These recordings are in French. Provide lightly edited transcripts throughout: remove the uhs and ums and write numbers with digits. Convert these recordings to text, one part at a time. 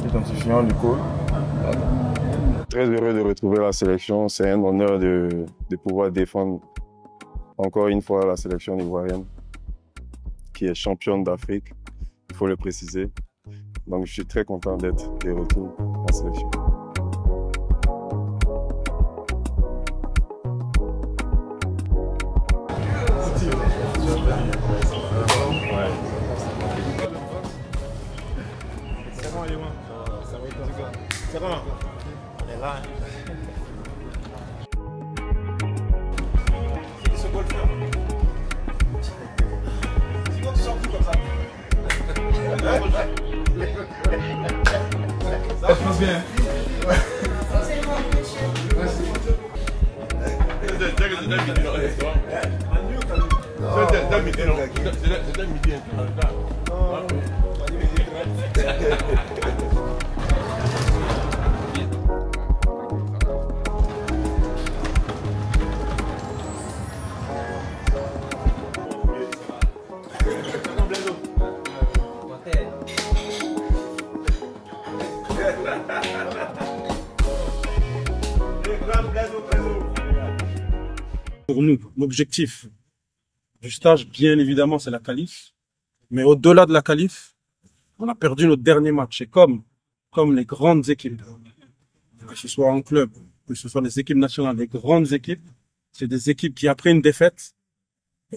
identifiant l'école. Très heureux de retrouver la sélection. C'est un honneur de pouvoir défendre encore une fois la sélection ivoirienne, qui est championne d'Afrique, il faut le préciser. Donc je suis très content d'être de retour en sélection. C'est bon, on est là. C'est ce golfeur. C'est quand tu sors tout comme ça. Ça se passe bien. Pour nous, l'objectif du stage, bien évidemment, c'est la qualif. Mais au-delà de la qualif, on a perdu notre dernier match. Et comme les grandes équipes, que ce soit en club, que ce soit les équipes nationales, les grandes équipes, c'est des équipes qui, après une défaite,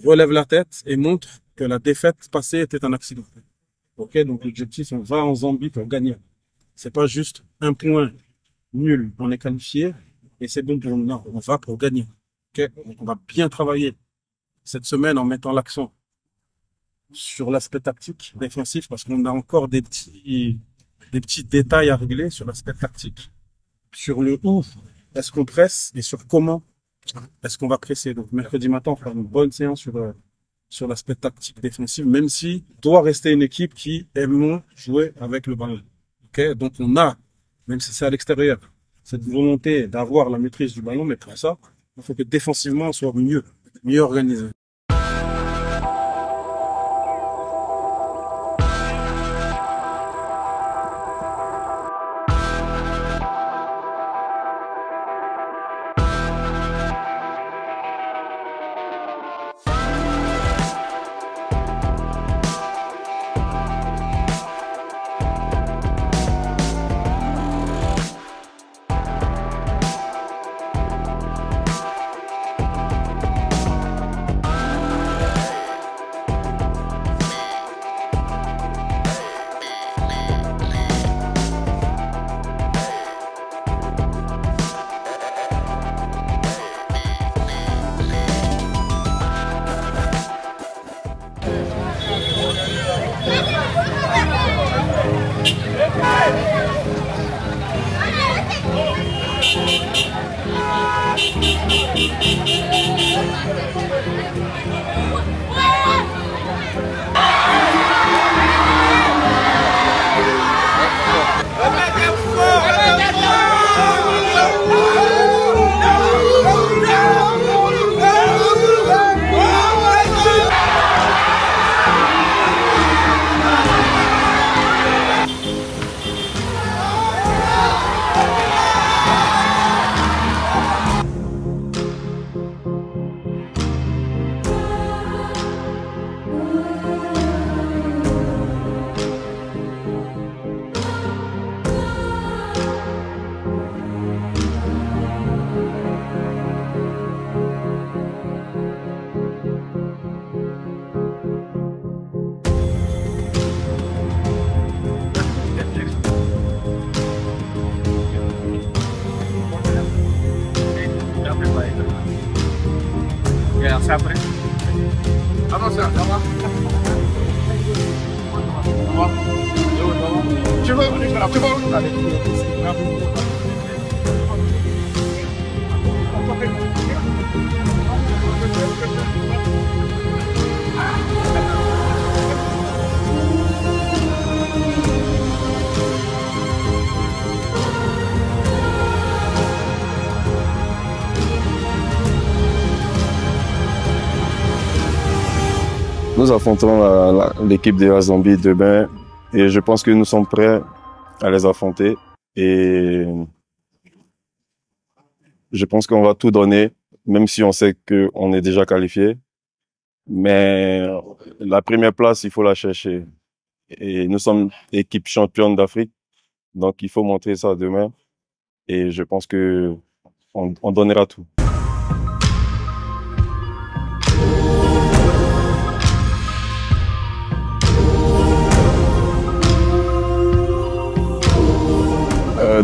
relèvent la tête et montrent que la défaite passée était un accident. Ok, donc l'objectif, on va en Zambie pour gagner. C'est pas juste un point nul, on est qualifié et c'est bon pour nous. Non, on va pour gagner. Ok, donc on va bien travailler cette semaine en mettant l'accent sur l'aspect tactique, défensif, parce qu'on a encore des petits détails à régler sur l'aspect tactique. Sur le où est-ce qu'on presse et sur comment est-ce qu'on va presser. Donc mercredi matin, on fera une bonne séance sur l'aspect tactique défensif, même si doit rester une équipe qui aime jouer avec le ballon. Okay, donc on a, même si c'est à l'extérieur, cette volonté d'avoir la maîtrise du ballon, mais pour ça, il faut que défensivement on soit mieux organisé. Siempre. Vamos a Nous affrontons l'équipe de la Zambie demain et je pense que nous sommes prêts à les affronter. Et je pense qu'on va tout donner, même si on sait qu'on est déjà qualifié. Mais la première place, il faut la chercher. Et nous sommes équipe championne d'Afrique, donc il faut montrer ça demain. Et je pense que on donnera tout.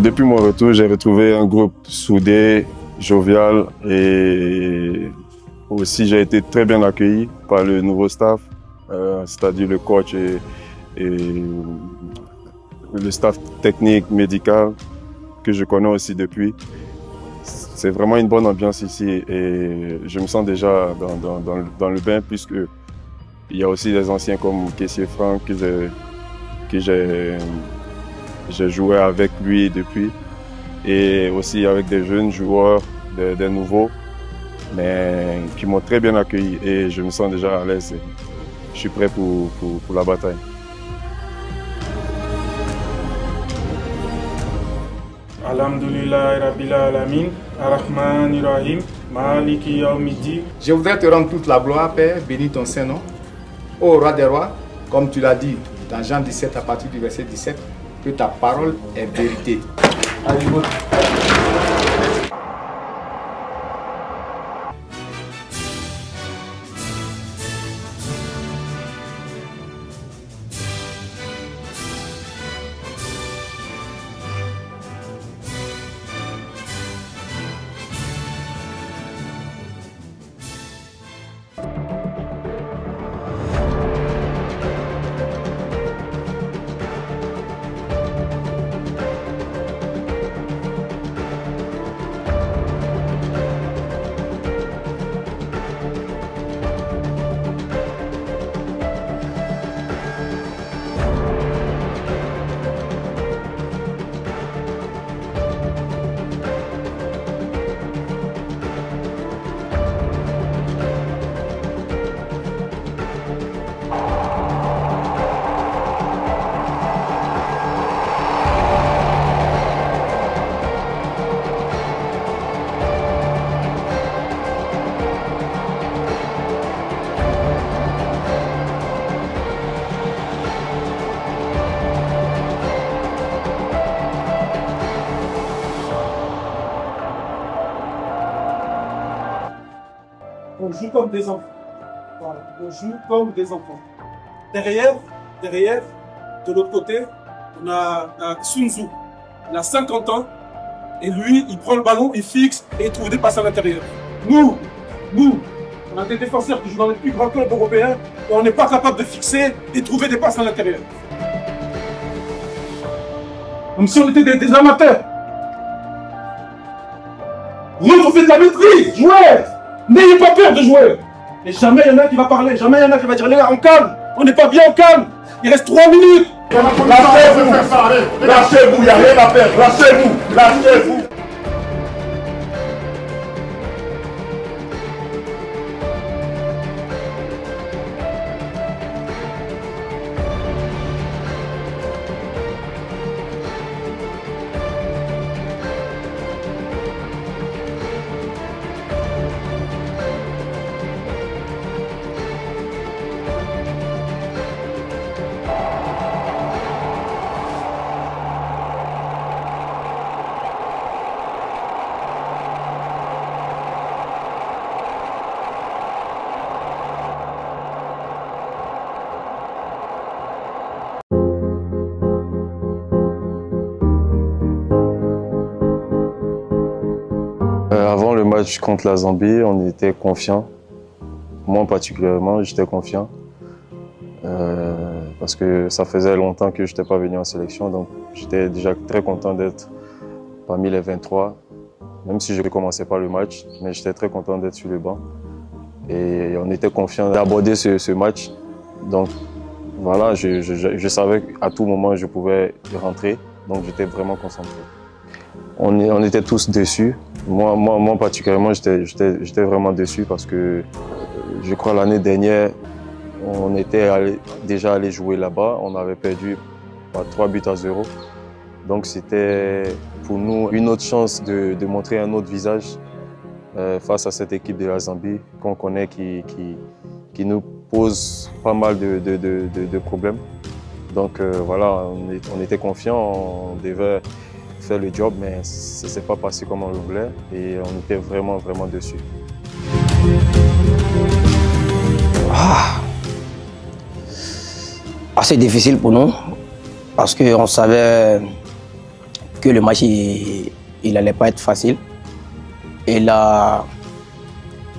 Depuis mon retour, j'ai retrouvé un groupe soudé, jovial, et aussi j'ai été très bien accueilli par le nouveau staff, c'est-à-dire le coach et le staff technique, médical, que je connais aussi depuis. C'est vraiment une bonne ambiance ici et je me sens déjà dans le bain, puisque il y a aussi des anciens comme Kessié Franck que j'ai joué avec lui depuis, et aussi avec des jeunes joueurs, des nouveaux, mais qui m'ont très bien accueilli et je me sens déjà à l'aise. Je suis prêt pour la bataille. Alhamdulillah Rabbil Alamin, Ar-Rahman Ar-Rahim, Maliki Yawmiddin. Je voudrais te rendre toute la gloire, Père, bénis ton Saint-Nom. Ô Roi des Rois, comme tu l'as dit dans Jean 17 à partir du verset 17, que ta parole est vérité. Allez, bon. On joue comme des enfants. Voilà. On joue comme des enfants. Derrière, de l'autre côté, on a Sun Tzu. Il a 50 ans. Et lui, il prend le ballon, il fixe et il trouve des passes à l'intérieur. Nous, on a des défenseurs qui jouent dans les plus grands clubs européens et on n'est pas capable de fixer et trouver des passes à l'intérieur. Comme si on était des amateurs. Nous, on fait de la maîtrise. Jouez! N'ayez pas peur de jouer. Et jamais il y en a qui va parler, jamais il y en a qui va dire les gars, on calme, on n'est pas bien, on calme. Il reste 3 minutes. Lâchez-vous, lâchez-vous, il n'y a rien à faire, lâchez-vous, lâchez-vous. Avant le match contre la Zambie, on était confiants. Moi particulièrement, j'étais confiant. Parce que ça faisait longtemps que je n'étais pas venu en sélection. Donc j'étais déjà très content d'être parmi les 23. Même si je ne commençais pas le match, mais j'étais très content d'être sur le banc. Et on était confiant d'aborder ce match. Donc voilà, je savais qu'à tout moment je pouvais rentrer. Donc j'étais vraiment concentré. On était tous déçus. Moi particulièrement, j'étais vraiment déçu parce que je crois l'année dernière, on était déjà allé jouer là-bas. On avait perdu par 3 buts à 0. Donc c'était pour nous une autre chance de montrer un autre visage face à cette équipe de la Zambie qu'on connaît qui nous pose pas mal de problèmes. Donc voilà, on était confiants, on devait faire le job, mais ça ne s'est pas passé comme on le voulait et on était vraiment dessus. Assez difficile pour nous parce qu'on savait que le match il n'allait pas être facile. Et là,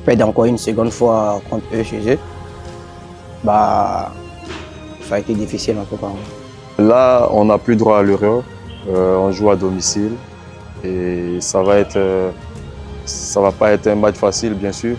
perdre encore une seconde fois contre eux chez eux, bah, ça a été difficile en tout cas. Là, on n'a plus droit à l'erreur. On joue à domicile et ça va pas être un match facile, bien sûr.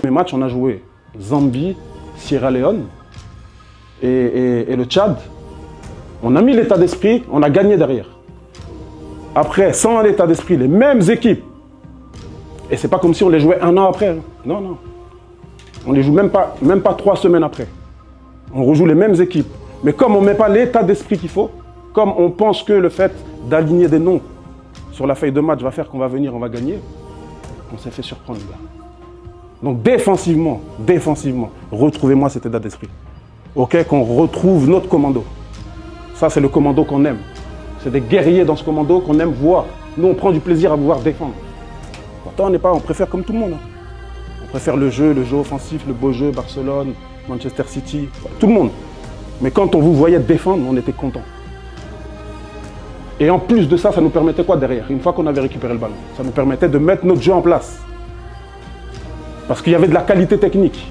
Mes matchs, on a joué Zambie, Sierra Leone et le Tchad. On a mis l'état d'esprit, on a gagné derrière. Après, sans l'état d'esprit, les mêmes équipes. Et c'est pas comme si on les jouait un an après. Non, non. On les joue même pas 3 semaines après. On rejoue les mêmes équipes. Mais comme on ne met pas l'état d'esprit qu'il faut, comme on pense que le fait d'aligner des noms sur la feuille de match va faire qu'on va venir, on va gagner, on s'est fait surprendre, les gars. Donc défensivement, retrouvez-moi cet état d'esprit. Ok, qu'on retrouve notre commando. Ça, c'est le commando qu'on aime. C'est des guerriers dans ce commando qu'on aime voir. Nous, on prend du plaisir à vous voir défendre. Pourtant, on préfère comme tout le monde. Hein. On préfère le jeu offensif, le beau jeu, Barcelone, Manchester City, tout le monde. Mais quand on vous voyait défendre, on était content. Et en plus de ça, ça nous permettait quoi derrière? Une fois qu'on avait récupéré le ballon, ça nous permettait de mettre notre jeu en place. Parce qu'il y avait de la qualité technique.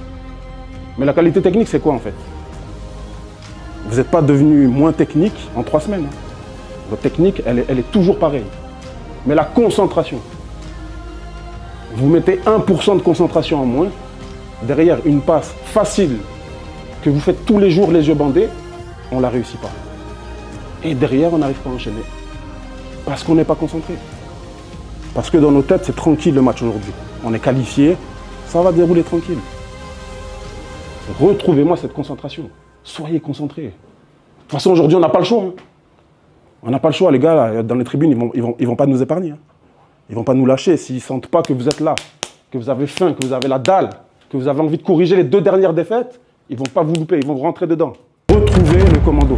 Mais la qualité technique, c'est quoi en fait? Vous n'êtes pas devenu moins technique en 3 semaines. Hein. Votre technique, elle est toujours pareille. Mais la concentration. Vous mettez 1% de concentration en moins. Derrière une passe facile que vous faites tous les jours les yeux bandés, on ne la réussit pas. Et derrière, on n'arrive pas à enchaîner. Parce qu'on n'est pas concentré. Parce que dans nos têtes, c'est tranquille le match aujourd'hui. On est qualifié, ça va dérouler tranquille. Retrouvez-moi cette concentration. Soyez concentrés. De toute façon, aujourd'hui, on n'a pas le choix. Hein. On n'a pas le choix, les gars, là, dans les tribunes, ils vont pas nous épargner. Hein. Ils ne vont pas nous lâcher s'ils ne sentent pas que vous êtes là, que vous avez faim, que vous avez la dalle, que vous avez envie de corriger les 2 dernières défaites. Ils ne vont pas vous louper, ils vont rentrer dedans. Retrouvez le commando.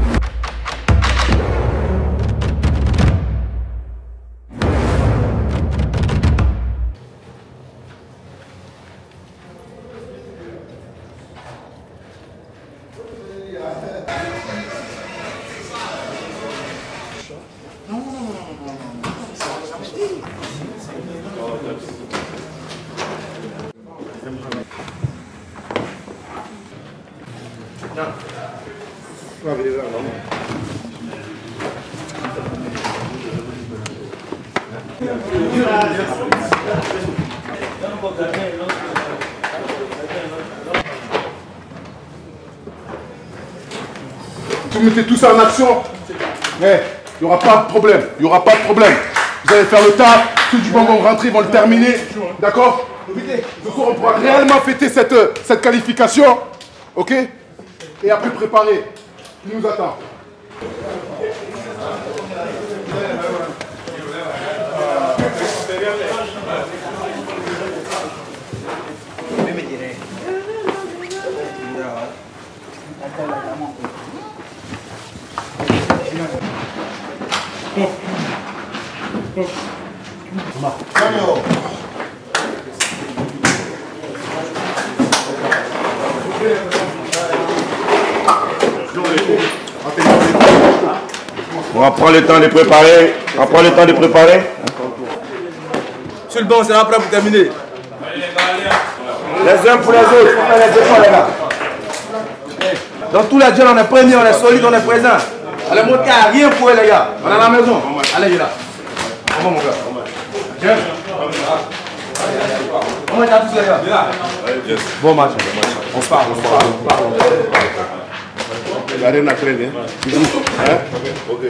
Vous mettez tout ça en action, mais il n'y aura pas de problème, il n'y aura pas de problème. Vous allez faire le taf, tout du moment où vous rentrez, ils vont le terminer, d'accord? Ce soir, on pourra réellement fêter cette qualification, ok? Et après préparer, qui nous attend. On va prendre le temps de préparer. On prend le temps de préparer. Sur le banc, c'est là prêt pour terminer. Les uns pour les autres. On met les efforts, les gars. Dans tous les duels, on est premier, on est solide, on est présent. Allez, monter à rien pour eux, les gars. On est à la maison. Allez, viens là. Comment, mon gars? Tiens. On est à tous, les gars. Viens là. Bon match. On se parle, L'arène a très bien. Ok.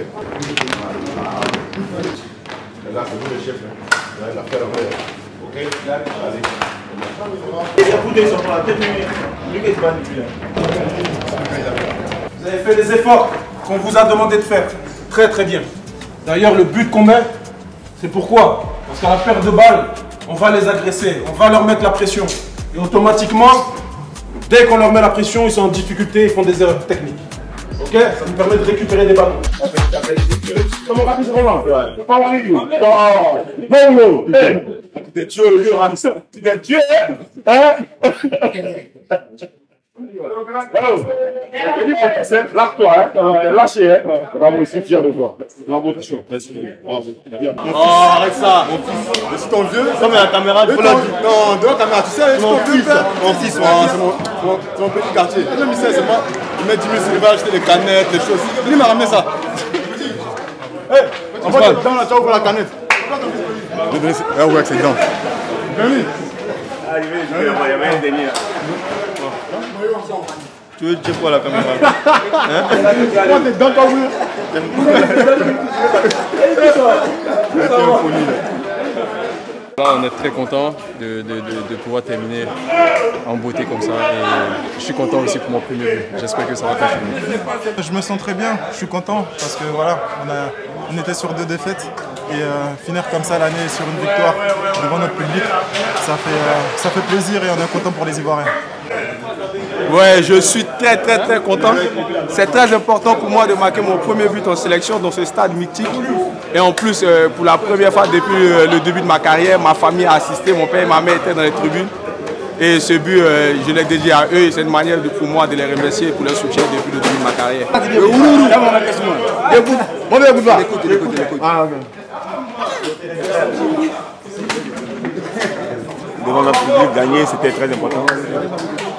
Là, c'est vous le chef. L'affaire après. Ok. Allez. Vous avez fait les efforts qu'on vous a demandé de faire. Très très bien. D'ailleurs, le but qu'on met, c'est pourquoi? Parce qu'à la perte de balles, on va les agresser, on va leur mettre la pression. Et automatiquement, dès qu'on leur met la pression, ils sont en difficulté, ils font des erreurs techniques. Ok? Ça nous permet de récupérer des ballons. T'es tué, le jour. Tu t'es tué, hein? Lâche-toi, hein? Lâchez, hein? Bravo, je suis fier de toi. Bravo, Oh, arrête ça. C'est ton vieux? Non, mais la caméra, il faut la dire. Non, devant la caméra, tu sais, c'est ton fils. Mon fils, C'est mon petit quartier. Même il sait, c'est moi. Il met 10 000 sur il va acheter des canettes, des choses. Lui m'a ramené ça. Hé, on va te dans la chao pour la canette. Ouais, c'est dedans. Venez. Ah, il y avait un délire. Tu veux dire quoi la caméra? Moi, t'es dans ton mur. Là, on est très content de pouvoir terminer en beauté comme ça. Et je suis content aussi pour mon premier but. J'espère que ça va continuer. Je me sens très bien, je suis content parce que voilà, on était sur 2 défaites et finir comme ça l'année sur une victoire devant notre public, ça fait plaisir et on est content pour les Ivoiriens. Ouais, je suis très content. C'est très important pour moi de marquer mon premier but en sélection dans ce stade mythique. Et en plus, pour la première fois depuis le début de ma carrière, ma famille a assisté, mon père et ma mère étaient dans les tribunes. Et ce but, je l'ai dédié à eux. C'est une manière pour moi de les remercier pour leur soutien depuis le début de ma carrière. Écoute. Devant notre public, gagner, c'était très important.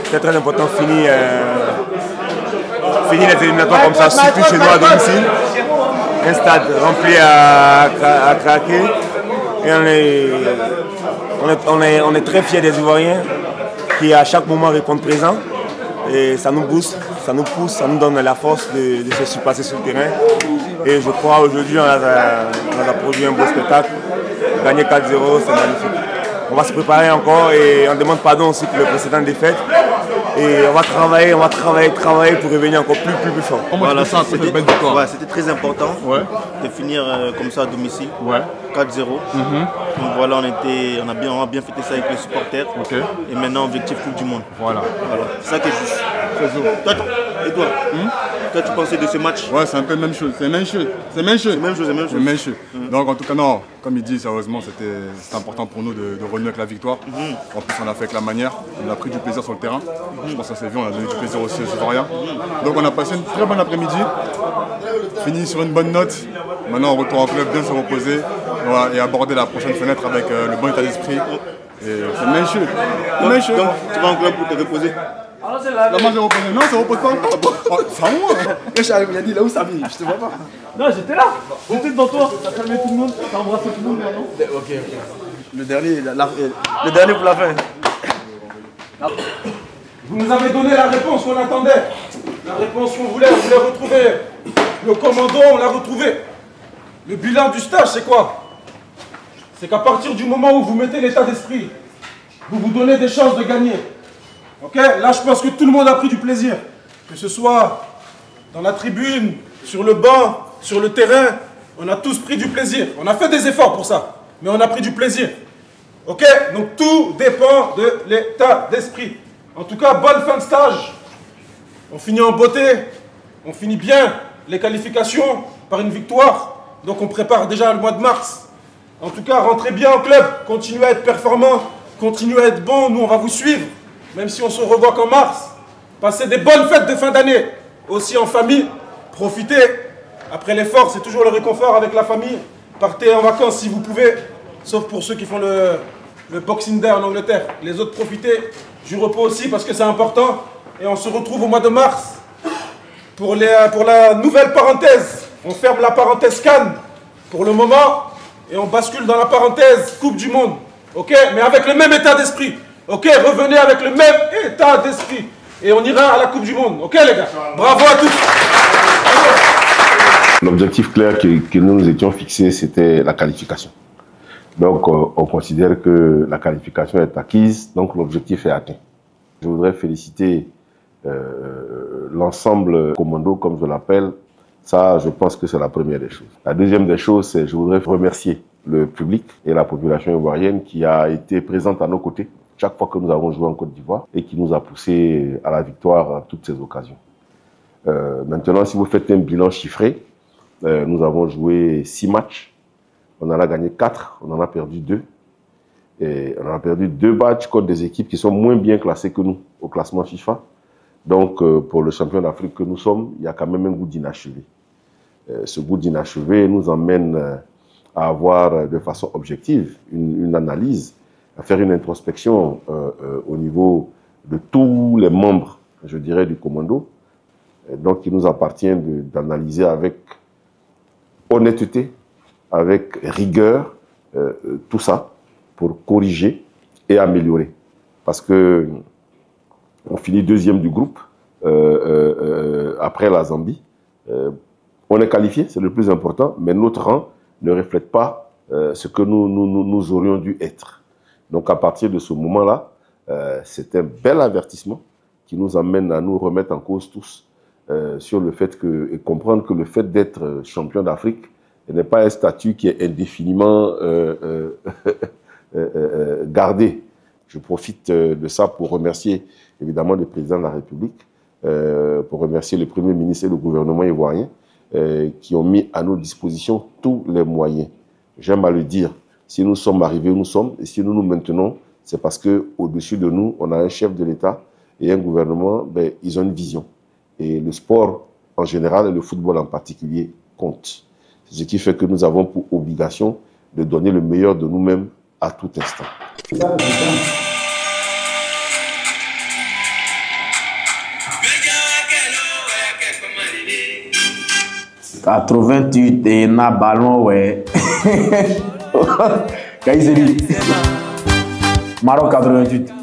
C'était très important, finir les éliminatoires comme ça, surtout chez nous à domicile. Un stade rempli à craquer. Et on est très fiers des Ivoiriens qui à chaque moment répondent présents. Et ça nous booste, ça nous pousse, ça nous donne la force de se surpasser sur le terrain. Et je crois aujourd'hui on a produit un beau spectacle. Gagner 4-0, c'est magnifique. On va se préparer encore et on demande pardon aussi pour les précédentes défaites. Et on va travailler pour revenir encore plus fort. Voilà, ça, c'était une belle victoire. Ouais, c'était très important de finir comme ça à domicile. 4-0. Donc voilà, on a bien fêté ça avec les supporters. Et maintenant, objectif Coupe du Monde. Voilà. C'est ça qui est juste. Et toi, toi, tu pensais de ce match? Ouais, c'est un peu la même chose. C'est la même chose. Donc en tout cas, non, comme il dit, sérieusement, c'était important pour nous de renouer avec la victoire. En plus, on a fait avec la manière. On a pris du plaisir sur le terrain. Je pense que ça s'est vu, on a donné du plaisir aussi aux Ivoiriens. Donc on a passé une très bonne après-midi. Fini sur une bonne note. Maintenant, on retourne en club, bien se reposer et aborder la prochaine fenêtre avec le bon état d'esprit. Et c'est le même chose. Donc tu vas en club pour te reposer? Non, moi je repose. Non, ça repose pas encore. C'est à moi. Il a dit là où ça vient? Je te vois pas. Non, j'étais là. J'étais devant toi. T'as calmé tout le monde. T'as embrassé tout le monde maintenant. Ok. Le dernier pour la fin. Vous nous avez donné la réponse qu'on attendait. La réponse qu'on voulait. On voulait retrouver le commando, on l'a retrouvé. Le bilan du stage, c'est quoi? C'est qu'à partir du moment où vous mettez l'état d'esprit, vous vous donnez des chances de gagner. Ok? Là, je pense que tout le monde a pris du plaisir. Que ce soit dans la tribune, sur le banc, sur le terrain, on a tous pris du plaisir. On a fait des efforts pour ça, mais on a pris du plaisir. Ok? Donc tout dépend de l'état d'esprit. En tout cas, bonne fin de stage. On finit en beauté, on finit bien les qualifications par une victoire. Donc on prépare déjà le mois de mars. En tout cas, rentrez bien au club, continuez à être performants, continuez à être bons, nous on va vous suivre. Même si on se revoit qu'en mars. Passez des bonnes fêtes de fin d'année, aussi en famille. Profitez. Après l'effort, c'est toujours le réconfort avec la famille. Partez en vacances si vous pouvez, sauf pour ceux qui font le Boxing Day en Angleterre. Les autres, profitez du repos aussi parce que c'est important. Et on se retrouve au mois de mars pour la nouvelle parenthèse. On ferme la parenthèse CAN pour le moment et on bascule dans la parenthèse Coupe du Monde. Ok, mais avec le même état d'esprit. Ok, revenez avec le même état d'esprit. Et on ira à la Coupe du Monde. Ok les gars, bravo à tous. L'objectif clair que nous nous étions fixés, c'était la qualification. Donc on considère que la qualification est acquise, donc l'objectif est atteint. Je voudrais féliciter l'ensemble commando, comme je l'appelle. Ça, je pense que c'est la première des choses. La deuxième des choses, c'est je voudrais remercier le public et la population ivoirienne qui a été présente à nos côtés chaque fois que nous avons joué en Côte d'Ivoire et qui nous a poussé à la victoire à toutes ces occasions. Maintenant, si vous faites un bilan chiffré, nous avons joué 6 matchs, on en a gagné 4, on en a perdu 2. Et on a perdu 2 matchs contre des équipes qui sont moins bien classées que nous au classement FIFA. Donc, pour le champion d'Afrique que nous sommes, il y a quand même un goût d'inachevé. Ce goût d'inachevé nous emmène à avoir de façon objective une analyse, à faire une introspection au niveau de tous les membres, je dirais, du commando. Donc, il nous appartient d'analyser avec honnêteté, avec rigueur, tout ça pour corriger et améliorer. Parce que on finit 2e du groupe après la Zambie. On est qualifié, c'est le plus important, mais notre rang ne reflète pas ce que nous aurions dû être. Donc à partir de ce moment-là, c'est un bel avertissement qui nous amène à nous remettre en cause tous sur le fait et comprendre que le fait d'être champion d'Afrique n'est pas un statut qui est indéfiniment gardé. Je profite de ça pour remercier évidemment le président de la République, pour remercier le Premier ministre et le gouvernement ivoirien qui ont mis à nos dispositions tous les moyens. J'aime à le dire, si nous sommes arrivés où nous sommes et si nous nous maintenons, c'est parce qu'au-dessus de nous, on a un chef de l'État et un gouvernement, ils ont une vision. Et le sport en général et le football en particulier compte. C'est ce qui fait que nous avons pour obligation de donner le meilleur de nous-mêmes à tout instant. 88 et na ballon ouais. Kayseri. Maroc 88.